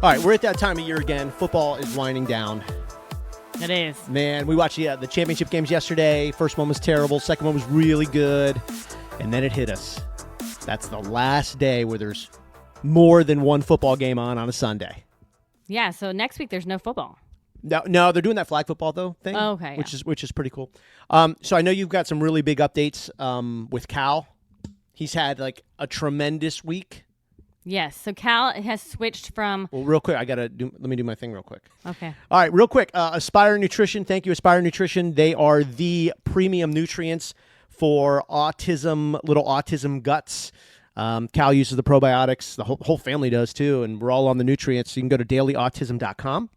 All right, we're at that time of year again. Football is winding down. It is. Man, we watched the championship games yesterday. First one was terrible. Second one was really good. And then it hit us. That's the last day where there's more than one football game on a Sunday. Yeah, so next week there's no football. No, they're doing that flag football though thing. Oh, okay, which is pretty cool. So I know you've got some really big updates with Cal. He's had like a tremendous week. Yes, so Cal has switched from... Well, real quick, let me do my thing real quick. Okay. All right, real quick. Aspire Nutrition. Thank you, Aspire Nutrition. They are the premium nutrients for autism, little autism guts. Cal uses the probiotics. The whole family does too, and we're all on the nutrients. So you can go to dailyautism.com,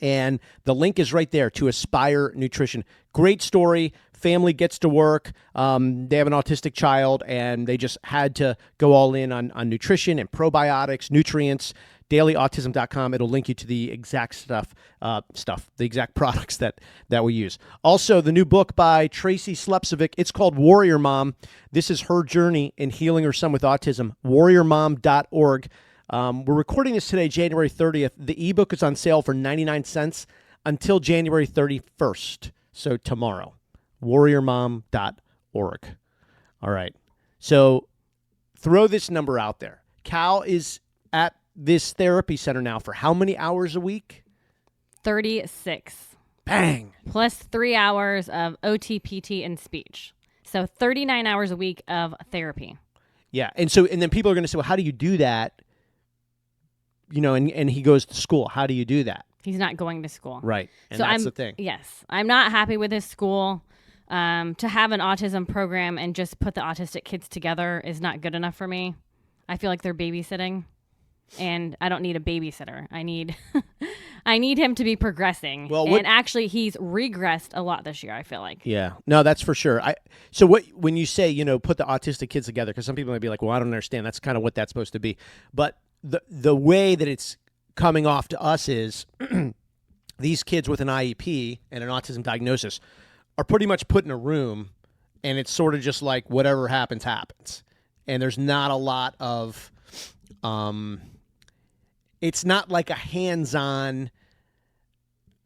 and the link is right there to Aspire Nutrition. Great story. Family gets to work. They have an autistic child, and they just had to go all in on nutrition and probiotics, nutrients. Dailyautism.com. It'll link you to the exact the exact products that we use. Also, the new book by Tracy Slepcevic. It's called Warrior Mom. This is her journey in healing her son with autism. WarriorMom.org. We're recording this today, January 30th. The ebook is on sale for 99 cents until January 31st. So tomorrow. WarriorMom.org. All right. So throw this number out there. Cal is at this therapy center now for how many hours a week? 36. Bang. Plus 3 hours of OT, PT, and speech. So 39 hours a week of therapy. Yeah. And then people are going to say, well, how do you do that? You know, and he goes to school. How do you do that? He's not going to school. Right. And so that's the thing. Yes. I'm not happy with his school. To have an autism program and just put the autistic kids together is not good enough for me. I feel like they're babysitting, and I don't need a babysitter. I need him to be progressing. Well, and actually, he's regressed a lot this year, I feel like. Yeah. No, that's for sure. When you say, put the autistic kids together, because some people might be like, well, I don't understand. That's kind of what that's supposed to be. But the way that it's coming off to us is these kids with an IEP and an autism diagnosis are pretty much put in a room, and it's sort of just like whatever happens, happens. And there's not a lot of, it's not like a hands-on,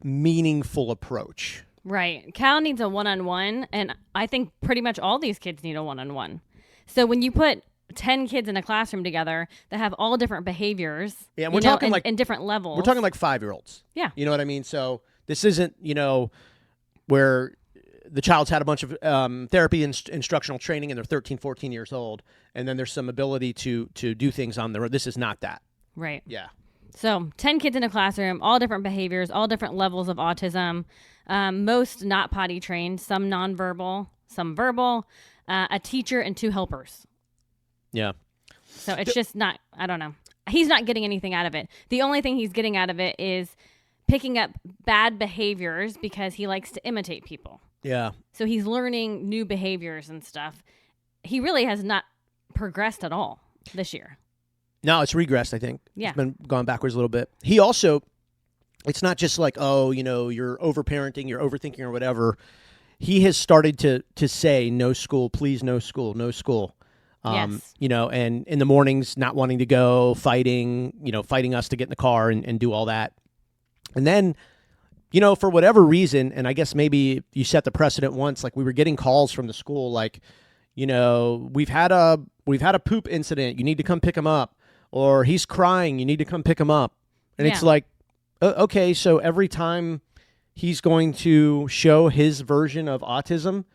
meaningful approach. Right. Cal needs a one-on-one, and I think pretty much all these kids need a one-on-one. So when you put 10 kids in a classroom together that have all different behaviors, yeah, and we're talking in different levels. We're talking like 5-year-olds. Yeah. You know what I mean? So this isn't, where the child's had a bunch of therapy and instructional training and they're 13, 14 years old, and then there's some ability to do things on their own. This is not that. Right. Yeah. So 10 kids in a classroom, all different behaviors, all different levels of autism, most not potty trained, some nonverbal, some verbal, a teacher and 2 helpers. Yeah. So it's just not, I don't know. He's not getting anything out of it. The only thing he's getting out of it is picking up bad behaviors because he likes to imitate people. Yeah. So he's learning new behaviors and stuff. He really has not progressed at all this year. No, it's regressed, I think. Yeah. It's been gone backwards a little bit. He also, it's not just like, you're overparenting, you're overthinking or whatever. He has started to say, no school, please, no school, no school. Yes. And in the mornings, not wanting to go, fighting us to get in the car and do all that. And then, for whatever reason, and I guess maybe you set the precedent once, like we were getting calls from the school, like, we've had a poop incident. You need to come pick him up. Or he's crying. You need to come pick him up. And It's like, okay, so every time he's going to show his version of autism,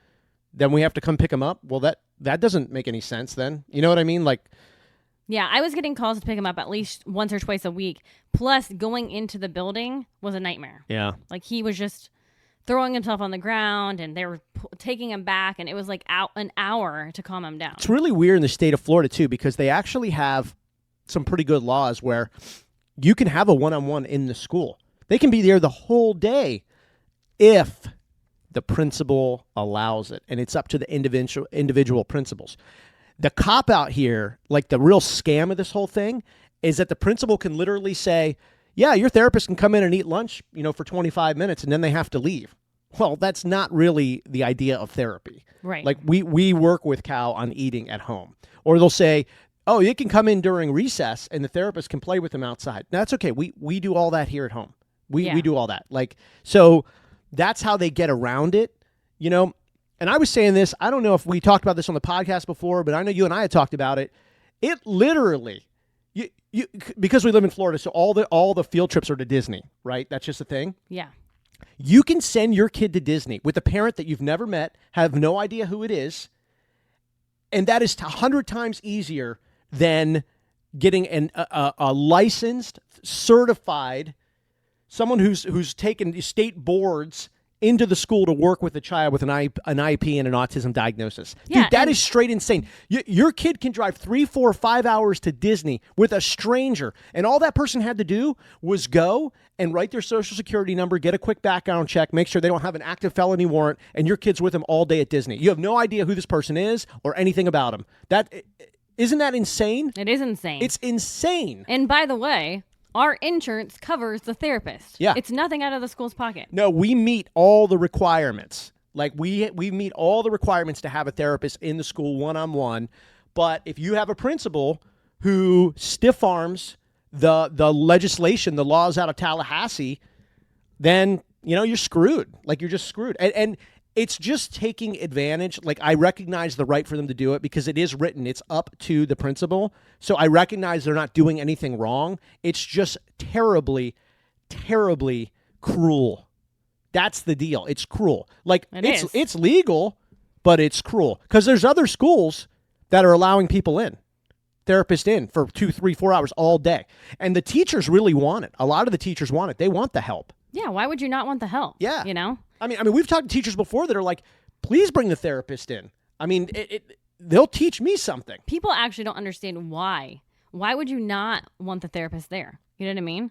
then we have to come pick him up. Well, that doesn't make any sense then. You know what I mean? Like, yeah, I was getting calls to pick him up at least once or twice a week. Plus, going into the building was a nightmare. Yeah. Like, he was just throwing himself on the ground, and they were taking him back, and it was like an hour to calm him down. It's really weird in the state of Florida, too, because they actually have some pretty good laws where you can have a one-on-one in the school. They can be there the whole day if the principal allows it, and it's up to the individual principals. The cop-out here, like the real scam of this whole thing, is that the principal can literally say, yeah, your therapist can come in and eat lunch, for 25 minutes, and then they have to leave. Well, that's not really the idea of therapy. Right. Like, we work with Cal on eating at home. Or they'll say, Oh, you can come in during recess and the therapist can play with them outside. No, that's okay. We do all that here at home. We do all that. Like, so that's how they get around it, you know? And I was saying this, I don't know if we talked about this on the podcast before, but I know you and I had talked about it. It literally, you because we live in Florida, so all the field trips are to Disney, right? That's just a thing. Yeah. You can send your kid to Disney with a parent that you've never met, have no idea who it is, and that is 100 times easier than getting a licensed, certified, someone who's taken state boards into the school to work with a child with an IEP and an autism diagnosis. Yeah, Dude, that is straight insane. Your kid can drive 3, 4, 5 hours to Disney with a stranger, and all that person had to do was go and write their social security number, get a quick background check, make sure they don't have an active felony warrant, and your kid's with them all day at Disney. You have no idea who this person is or anything about him. Isn't that insane? It is insane. It's insane. And by the way, our insurance covers the therapist. Yeah. It's nothing out of the school's pocket. No, we meet all the requirements. Like we meet all the requirements to have a therapist in the school one-on-one. But if you have a principal who stiff arms the legislation, the laws out of Tallahassee, then you're screwed. Like you're just screwed. And it's just taking advantage. Like I recognize the right for them to do it because it is written. It's up to the principal. So I recognize they're not doing anything wrong. It's just terribly, terribly cruel. That's the deal. It's cruel. Like it's legal, but it's cruel because there's other schools that are allowing people in, therapists in for 2, 3, 4 hours all day. And the teachers really want it. A lot of the teachers want it. They want the help. Yeah. Why would you not want the help? Yeah. I mean, we've talked to teachers before that are like, please bring the therapist in. I mean, they'll teach me something. People actually don't understand why. Why would you not want the therapist there? You know what I mean?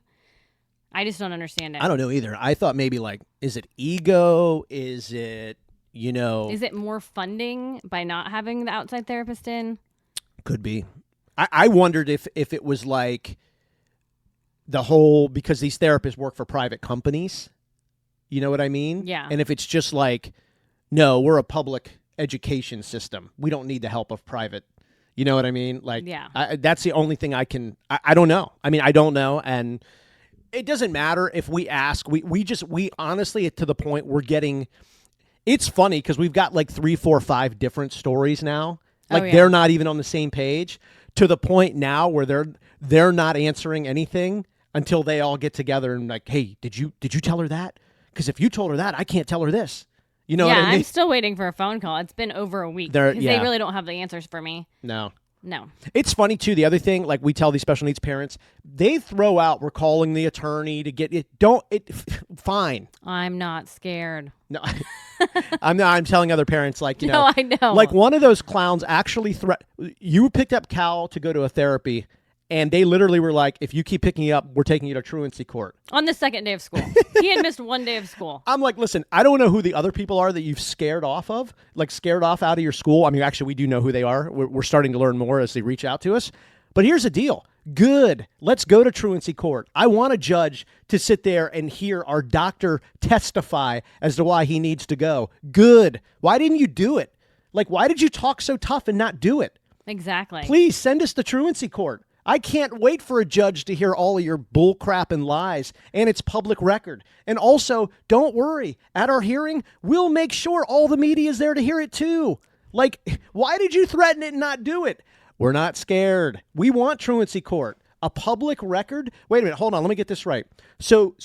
I just don't understand it. I don't know either. I thought maybe like, is it ego? Is it, Is it more funding by not having the outside therapist in? Could be. I wondered if it was like the whole, because these therapists work for private companies. You know what I mean? Yeah. And if it's just like, no, we're a public education system. We don't need the help of private. You know what I mean? Like, yeah. That's the only thing I don't know. I mean, I don't know. And it doesn't matter if we ask. We honestly, to the point we're getting, it's funny because we've got like 3, 4, 5 different stories now. Like they're not even on the same page to the point now where they're not answering anything until they all get together and like, hey, did you tell her that? Because if you told her that, I can't tell her this. You know what I mean? I'm still waiting for a phone call. It's been over a week because they really don't have the answers for me. No. No. It's funny, too. The other thing, like we tell these special needs parents, they throw out, we're calling the attorney to get it. Fine. I'm not scared. No, I'm telling other parents, like, No, I know. Like one of those clowns actually you picked up Cal to go to a therapy, and they literally were like, if you keep picking you up, we're taking you to truancy court. On the second day of school. He had missed 1 day of school. I'm like, listen, I don't know who the other people are that you've scared off out of your school. I mean, actually, we do know who they are. We're starting to learn more as they reach out to us. But here's the deal. Good. Let's go to truancy court. I want a judge to sit there and hear our doctor testify as to why he needs to go. Good. Why didn't you do it? Like, why did you talk so tough and not do it? Exactly. Please send us to truancy court. I can't wait for a judge to hear all of your bull crap and lies, and it's public record. And also, don't worry. At our hearing, we'll make sure all the media is there to hear it too. Like, why did you threaten it and not do it? We're not scared. We want truancy court. A public record? Wait a minute. Hold on. Let me get this right. So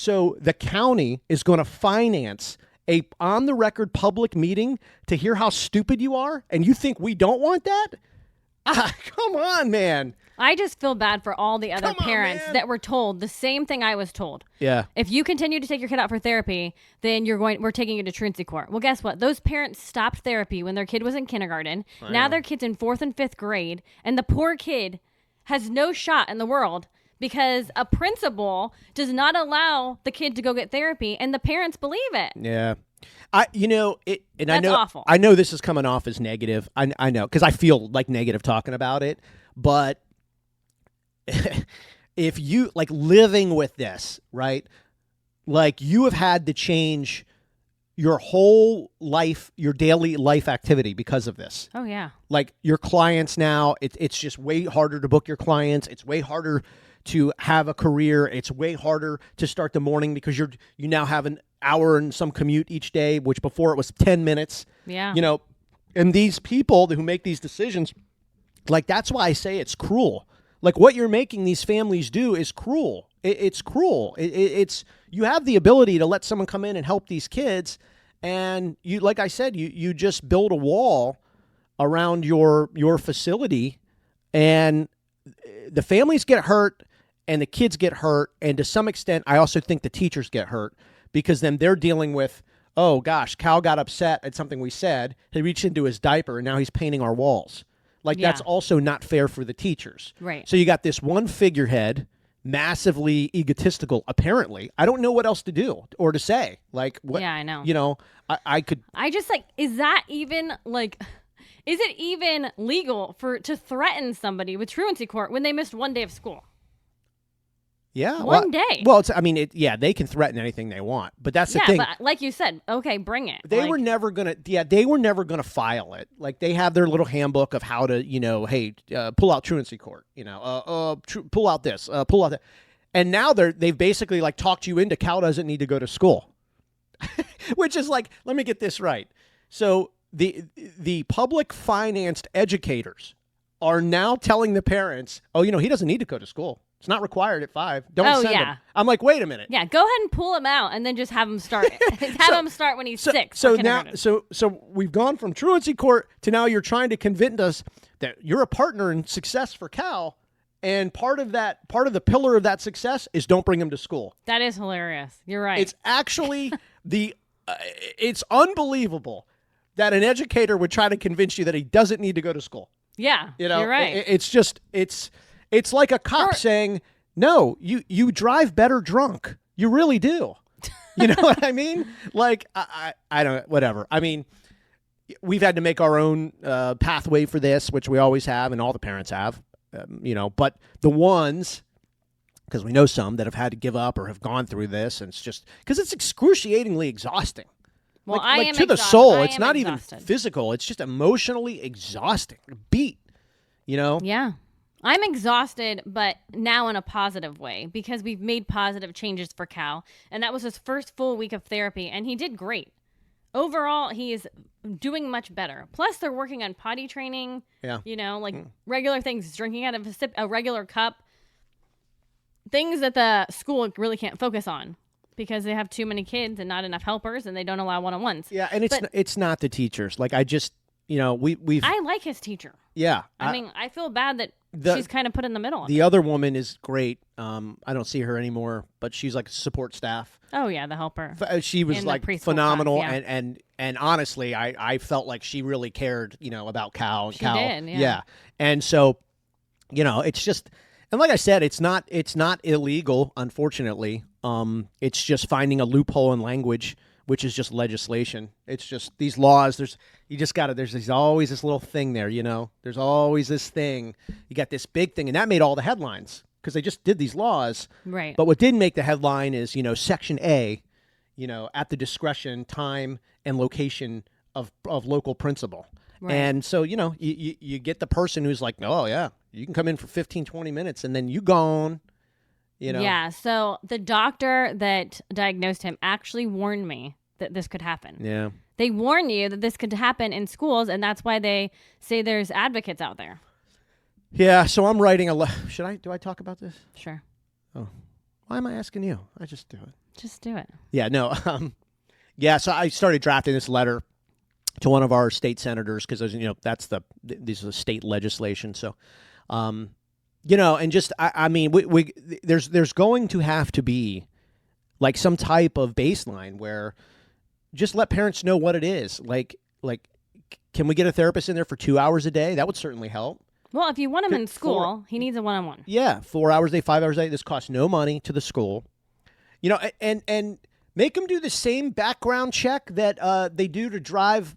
the county is going to finance a on-the-record public meeting to hear how stupid you are, and you think we don't want that? Come on, man. I just feel bad for all the other parents that were told the same thing I was told. Yeah. If you continue to take your kid out for therapy, then we're taking you to truancy court. Well, guess what? Those parents stopped therapy when their kid was in kindergarten. Now their kid's in 4th and 5th grade, and the poor kid has no shot in the world because a principal does not allow the kid to go get therapy, and the parents believe it. Yeah. That's awful. I know this is coming off as negative. I know, because I feel like negative talking about it. But if you like living with this, right? Like you have had to change your whole life, your daily life activity because of this. Oh yeah. Like your clients now, it's just way harder to book your clients. It's way harder to have a career. It's way harder to start the morning because you now have an hour and some commute each day, which before it was 10 minutes. Yeah. You know, and these people who make these decisions, like that's why I say it's cruel. Like what you're making these families do is cruel. It's cruel. It's you have the ability to let someone come in and help these kids, and you, like I said, you just build a wall around your facility, and the families get hurt, and the kids get hurt, and to some extent, I also think the teachers get hurt because then they're dealing with, oh gosh, Cal got upset at something we said. He reached into his diaper, and now he's painting our walls. Like that's also not fair for the teachers. Right. So you got this one figurehead, massively egotistical, apparently. I don't know what else to do or to say. Like, what? Yeah, I know. You know, I could. I just like, is that even like, is it even legal to threaten somebody with truancy court when they missed one day of school? Yeah. One day. Well, it's, I mean, they can threaten anything they want, but that's the thing. Yeah, but like you said, okay, bring it. They were never going to file it. Like they have their little handbook of how to, hey, pull out truancy court, pull out this, pull out that. And now they've basically like talked you into Cal doesn't need to go to school, which is like, let me get this right. So the public financed educators are now telling the parents, oh, he doesn't need to go to school. It's not required at 5. Don't send him. I'm like, wait a minute. Yeah, go ahead and pull him out, and then just have him start. Him start when he's 6. So now, so we've gone from truancy court to now you're trying to convince us that you're a partner in success for Cal, and part of the pillar of that success is don't bring him to school. That is hilarious. You're right. It's actually it's unbelievable that an educator would try to convince you that he doesn't need to go to school. Yeah, you're right. It's like a cop saying, no, you drive better drunk. You really do. You know what I mean? Like, I don't, whatever. I mean, we've had to make our own pathway for this, which we always have, and all the parents have, but the ones, because we know some that have had to give up or have gone through this, and it's just, because it's excruciatingly exhausting. Well, like, I like am to the exhausted. soul. It's not exhausted. Even physical. It's just emotionally exhausting. Beat, Yeah. I'm exhausted, but now in a positive way because we've made positive changes for Cal. And that was his first full week of therapy, and he did great. Overall, he is doing much better. Plus, they're working on potty training. Yeah. Regular things, drinking out of a regular cup. Things that the school really can't focus on because they have too many kids and not enough helpers, and they don't allow one-on-ones. Yeah, and it's not the teachers. Like, I just, we've... I like his teacher. Yeah. I mean, I feel bad that she's kind of put in the middle. The other woman is great. I don't see her anymore, but she's like support staff. Oh yeah, the helper. She was like phenomenal, class, yeah. and honestly, I felt like she really cared, about Cal. And she Cal, did, yeah. And so, it's just, and like I said, it's not illegal, unfortunately. It's just finding a loophole in language, which is just legislation. It's just these laws. There's always this little thing there, There's always this thing. You got this big thing, and that made all the headlines because they just did these laws. Right. But what didn't make the headline is, Section A, at the discretion, time, and location of local principal. Right. And so, you get the person who's like, oh, yeah, you can come in for 15, 20 minutes, and then you gone. Yeah, so the doctor that diagnosed him actually warned me that this could happen. Yeah. They warn you that this could happen in schools, and that's why they say there's advocates out there. Yeah, so I'm writing do I talk about this? Sure. Oh. Why am I asking you? I just do it. Just do it. Yeah, no. So I started drafting this letter to one of our state senators because, this is a state legislation. So, and just, I mean, there's going to have to be like some type of baseline where just let parents know what it is. Like, can we get a therapist in there for 2 hours a day? That would certainly help. Well, if you want him in school, he needs a one-on-one. Yeah, 4 hours a day, 5 hours a day. This costs no money to the school. And make them do the same background check that they do to drive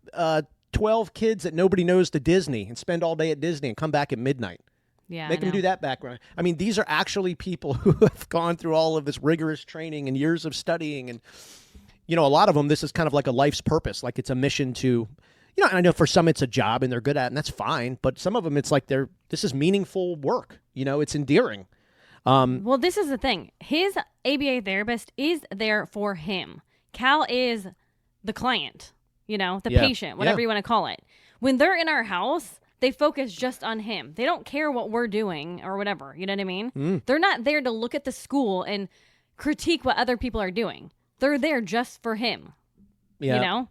12 kids that nobody knows to Disney and spend all day at Disney and come back at midnight. Yeah, Make them do that background. I mean, these are actually people who have gone through all of this rigorous training and years of studying, and a lot of them, this is kind of like a life's purpose. Like it's a mission to, and I know for some it's a job and they're good at it, and that's fine. But some of them, it's like this is meaningful work. It's endearing. Well, this is the thing. His ABA therapist is there for him. Cal is the client, the patient, whatever you want to call it. When they're in our house, they focus just on him. They don't care what we're doing or whatever. You know what I mean? They're not there to look at the school and critique what other people are doing. They're there just for him. Yeah.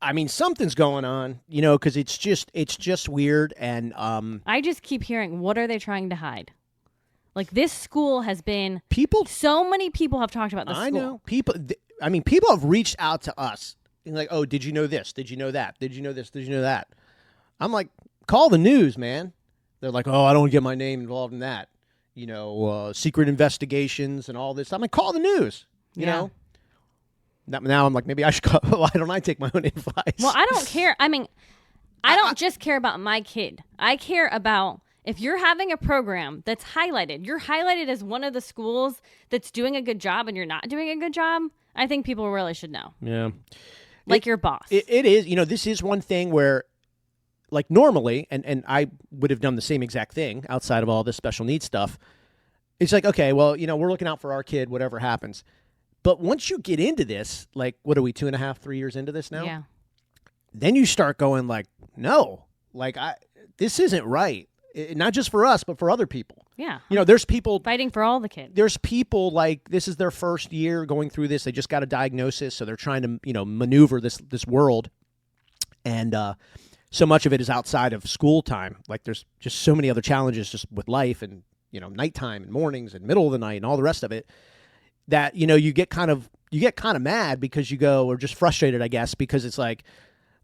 I mean, something's going on, because it's just weird. And I just keep hearing, what are they trying to hide? Like, this school has been... So many people have talked about this school. I know. People have reached out to us. And like, oh, did you know this? Did you know that? Did you know this? Did you know that? I'm like, call the news, man. They're like, oh, I don't get my name involved in that. Secret investigations and all this. I'm like, call the news, you know? Now I'm like, maybe I should call. Why don't I take my own advice? Well, I don't care. I mean, I don't just care about my kid. I care about... If you're having a program that's highlighted, you're highlighted as one of the schools that's doing a good job and you're not doing a good job, I think people really should know. Yeah. Like your boss. It is. This is one thing where, like normally, and I would have done the same exact thing outside of all this special needs stuff. It's like, okay, well, we're looking out for our kid, whatever happens. But once you get into this, like, what are we, 2.5, 3 years into this now? Yeah. Then you start going like, no, like this isn't right. Not just for us, but for other people. Yeah. There's people fighting for all the kids. There's people like this is their first year going through this. They just got a diagnosis, so they're trying to, maneuver this world. And so much of it is outside of school time. Like there's just so many other challenges just with life and, nighttime and mornings and middle of the night and all the rest of it that, you get kind of mad because you go, or just frustrated, I guess, because it's like,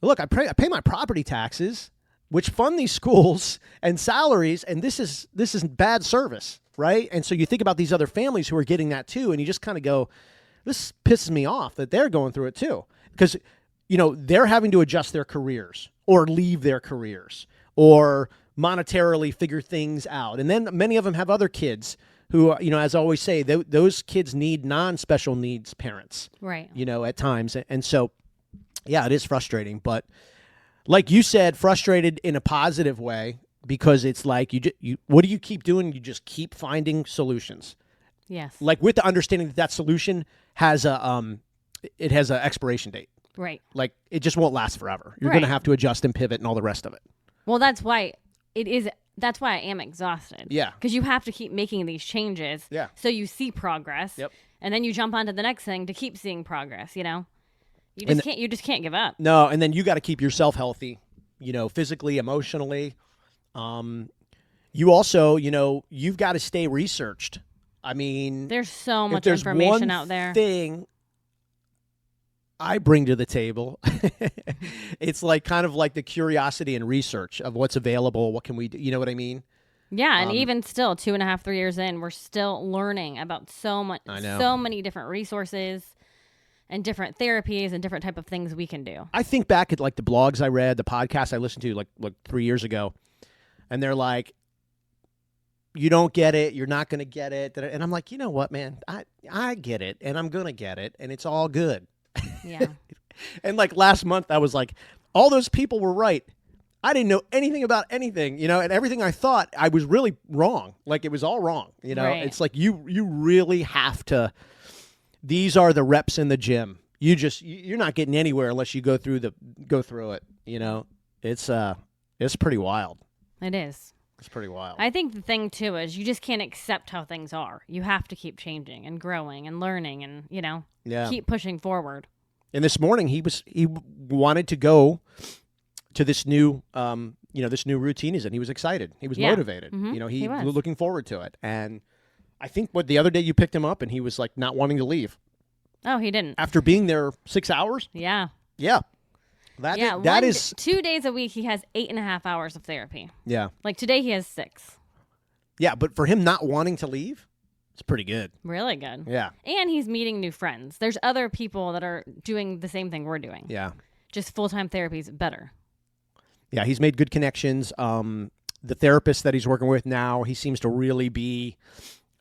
look, I pay my property taxes, which fund these schools and salaries, and this is bad service, right? And so you think about these other families who are getting that too, and you just kind of go, this pisses me off that they're going through it too. Because, they're having to adjust their careers or leave their careers or monetarily figure things out. And then many of them have other kids who, as I always say, those kids need non-special needs parents, right? At times. And so, yeah, it is frustrating, but... Like you said, frustrated in a positive way because it's like you what do you keep doing? You just keep finding solutions. Yes. Like with the understanding that solution has a expiration date. Right. Like it just won't last forever. You're right. going to have to adjust and pivot and all the rest of it. Well, that's why I am exhausted. Yeah. Because you have to keep making these changes. Yeah. So you see progress. Yep. And then you jump onto the next thing to keep seeing progress, You just can't give up. No, and then you got to keep yourself healthy, physically, emotionally. You also, you've got to stay researched. I mean, there's so much information out there. Thing I bring to the table, it's like kind of like the curiosity and research of what's available. What can we do? You know what I mean? Yeah, and even still, 2.5, 3 years in, we're still learning about so many different resources and different therapies and different type of things we can do. I think back at like the blogs I read, the podcasts I listened to like 3 years ago, and they're like, you don't get it, you're not going to get it. And I'm like, you know what, man, I get it, and I'm going to get it, and it's all good. Yeah. And like last month, I was like, all those people were right. I didn't know anything about anything, and everything I thought, I was really wrong. Like it was all wrong, Right. It's like you really have to. These are the reps in the gym. You're not getting anywhere unless you go through it. It's pretty wild. It is. It's pretty wild. I think the thing too is you just can't accept how things are. You have to keep changing and growing and learning and keep pushing forward. And this morning he wanted to go to this new this new routine he's in. He was excited. He was motivated. Mm-hmm. He was looking forward to it. And I think the other day you picked him up and he was like not wanting to leave. Oh, he didn't. After being there 6 hours? Yeah. Yeah. That is 2 days a week he has 8.5 hours of therapy. Yeah. Like today he has 6. Yeah, but for him not wanting to leave, it's pretty good. Really good. Yeah. And he's meeting new friends. There's other people that are doing the same thing we're doing. Yeah. Just full-time therapy is better. Yeah, he's made good connections. The therapist that he's working with now, he seems to really be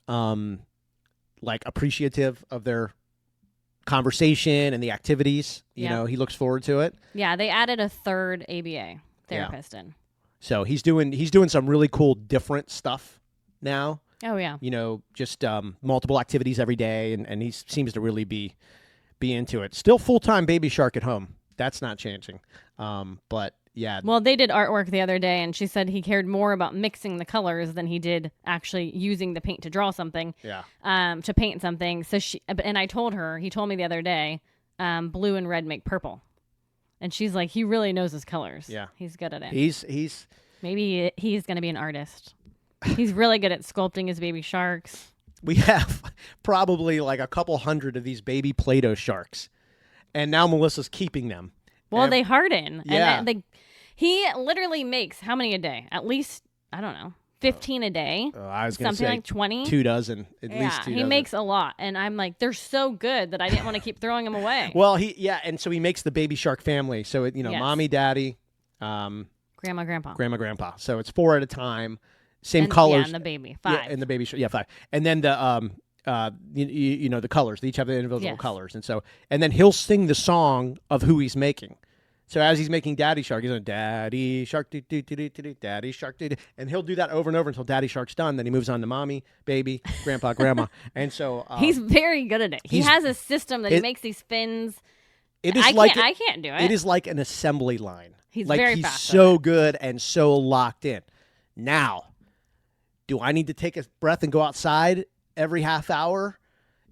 like appreciative of their conversation and the activities. You Yeah. know, he looks forward to it. Yeah, they added a third ABA therapist in. So he's doing some really cool, different stuff now. Oh yeah. You know, just multiple activities every day, and he seems to really be into it. Still full-time Baby Shark at home. That's not changing. But yeah. Well, they did artwork the other day, and she said he cared more about mixing the colors than he did actually using the paint to draw something. Yeah. To paint something. So and I told her, he told me the other day, blue and red make purple, and she's like, he really knows his colors. Yeah. He's good at it. He's Maybe he's going to be an artist. He's really good at sculpting his baby sharks. We have probably like a couple hundred of these baby Play-Doh sharks, and now Melissa's keeping them. Well, they harden. Yeah. And he literally makes how many a day? At least, I don't know, 15 a day. I was going to Something say like 20. 2 dozen, at least 2 he dozen. makes a lot. And I'm like, they're so good that I didn't want to keep throwing them away. Well, and so he makes the Baby Shark family. So, Yes. mommy, daddy, Grandma, grandpa. grandpa. So it's 4 at a time, same And, colors. Yeah, and the baby. 5. Yeah, and the Baby Shark, 5. And then the the colors. They each have the individual Yes. colors, and then he'll sing the song of who he's making. So as he's making Daddy Shark, he's going, Daddy Shark, do, do, do, do, do, do, Daddy Shark, do, do. And he'll do that over and over until Daddy Shark's done. Then he moves on to mommy, baby, grandpa, grandma. And so he's very good at it. He has a system that he makes these fins. It is I can't do it. It is like an assembly line. He's like very he's fast so good and so locked in. Now, do I need to take a breath and go outside every half hour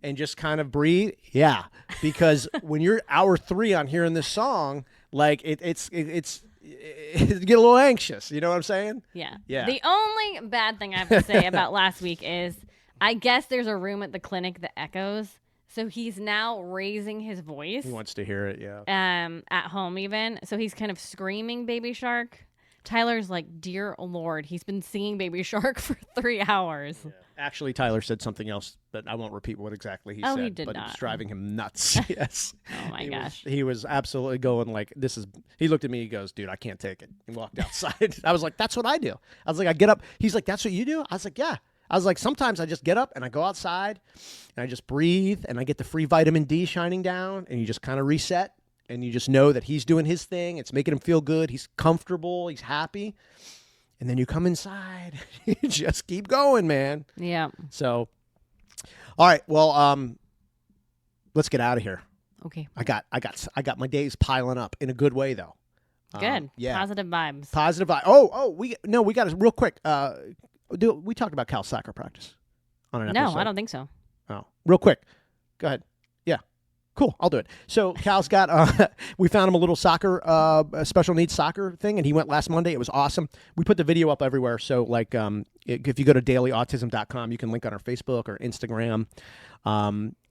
and just kind of breathe? Yeah, because when you're hour 3 on hearing this song, like it's you get a little anxious. You know what I'm saying? Yeah. Yeah. The only bad thing I have to say about last week is I guess there's a room at the clinic that echoes. So he's now raising his voice. He wants to hear it, yeah. At home even. So he's kind of screaming Baby Shark. Tyler's like, dear Lord, he's been singing Baby Shark for 3 hours. Yeah. Actually, Tyler said something else, but I won't repeat what exactly he said. He did but not. It's driving him nuts. Yes. Oh my gosh. He was absolutely going like, he looked at me, he goes, dude, I can't take it. He walked outside. I was like, that's what I do. I was like, I get up. He's like, that's what you do? I was like, yeah. I was like, sometimes I just get up and I go outside and I just breathe and I get the free vitamin D shining down and you just kind of reset and you just know that he's doing his thing. It's making him feel good. He's comfortable. He's happy. And then you come inside, you just keep going, man. Yeah. So, all right. Well, let's get out of here. Okay. I got my days piling up in a good way though. Good. Yeah. Positive vibes. Positive vibe. Oh, we got to real quick. We talked about Cal's soccer practice on an episode. No, I don't think so. Oh, real quick. Go ahead. Yeah. Cool. I'll do it. So Cal's got, we found him a little soccer, special needs soccer thing, and he went last Monday. It was awesome. We put the video up everywhere. So like, if you go to dailyautism.com, you can link on our Facebook or Instagram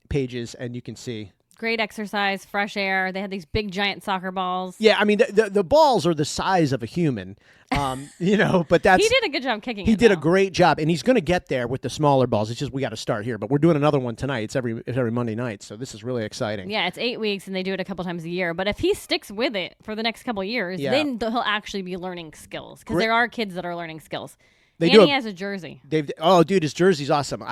pages, and you can see. Great exercise, fresh air. They had these big giant soccer balls. Yeah, I mean the balls are the size of a human, but that's He did a good job kicking it. he did a though. great job, and he's going to get there with the smaller balls. It's just we got to start here, but we're doing another one tonight. It's every Monday night, so this is really exciting. Yeah, it's 8 weeks, and they do it a couple times a year. But if he sticks with it for the next couple years, Yeah. then he'll actually be learning skills because Great. there are kids that are learning skills. They And do he a- has a jersey. Dude, his jersey's awesome.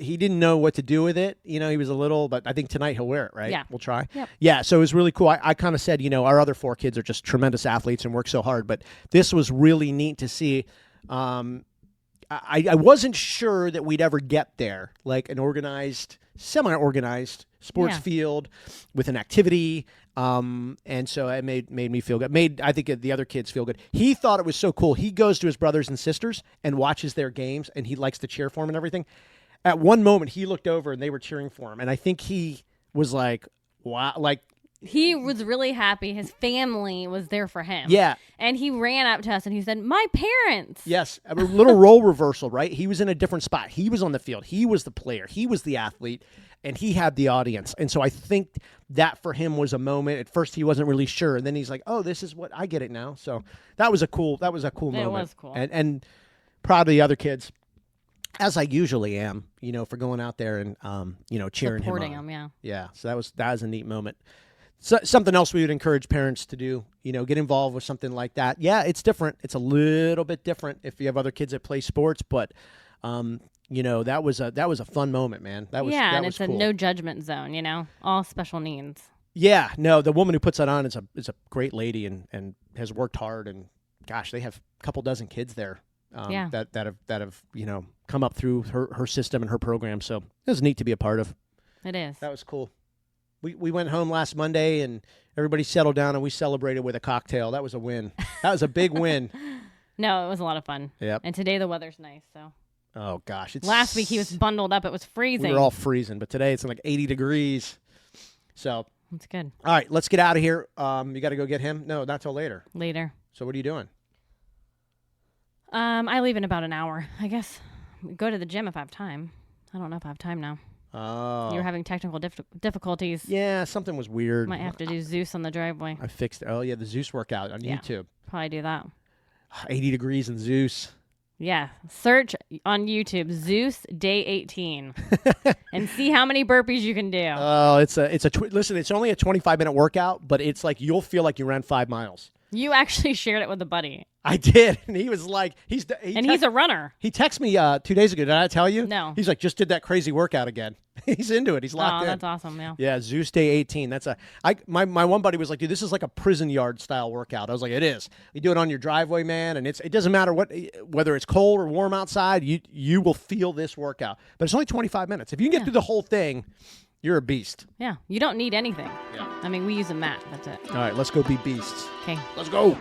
He didn't know what to do with it. He was a little, but I think tonight he'll wear it, right? Yeah. We'll try. Yep. Yeah, so it was really cool. I kind of said, our other 4 kids are just tremendous athletes and work so hard, but this was really neat to see. I wasn't sure that we'd ever get there, like an organized, semi-organized sports Yeah. field with an activity. And so it made me feel good. I think the other kids feel good. He thought it was so cool. He goes to his brothers and sisters and watches their games, and he likes to cheer for them and everything. At one moment, he looked over and they were cheering for him, and I think he was like, "Wow!" Like, He was really happy. His family was there for him. yeah, And he ran up to us and he said, "My parents." yes, a little role reversal, right? He was in a different spot. He was on the field. He was the player. He was the athlete, and he had the audience. And so I think that for him was a moment. At first, he wasn't really sure, and then he's like, "Oh, this is what I get it now." So that was a cool moment. It was cool. And proud of the other kids, as I usually am, for going out there and cheering Supporting him on. him, yeah. Yeah, so that was a neat moment. So, something else we would encourage parents to do, get involved with something like that. Yeah, it's different. It's a little bit different if you have other kids that play sports, but that was a fun moment, man. That was and was it's cool. a no judgment zone. All special needs. Yeah, no, the woman who puts that on is a great lady and has worked hard, and gosh, they have a couple dozen kids there. That have come up through her system and her program. So it was neat to be a part of. It is. That was cool. We went home last Monday and everybody settled down and we celebrated with a cocktail. That was a win. That was a big win. No, it was a lot of fun. Yep. And today the weather's nice. So. Oh gosh, Last week he was bundled up. It was freezing. We were all freezing, but today it's like 80 degrees. So. That's good. All right, let's get out of here. You got to go get him? No, not till later. Later. So what are you doing? I leave in about an hour. I guess go to the gym if I have time. I don't know if I have time now. Oh. You're having technical difficulties. Yeah, something was weird. Might have to do Zeus on the driveway. I fixed it. Oh, yeah, the Zeus workout on YouTube. Probably do that. 80 degrees in Zeus. Yeah. Search on YouTube Zeus Day 18 and see how many burpees you can do. Oh, listen, it's only a 25-minute workout, but it's like you'll feel like you ran 5 miles. You actually shared it with a buddy. I did, and he was like, he's a runner. He texted me 2 days ago. Did I tell you? No. He's like, just did that crazy workout again. He's into it. He's locked in. That's awesome. Yeah. Yeah, Zeus Day 18. My one buddy was like, dude, this is like a prison yard style workout. I was like, it is. You do it on your driveway, man, and it doesn't matter whether it's cold or warm outside. You will feel this workout, but it's only 25 minutes. If you can get through the whole thing, you're a beast. Yeah. You don't need anything. Yeah. I mean, we use a mat. That's it. All right, let's go be beasts. Okay. Let's go.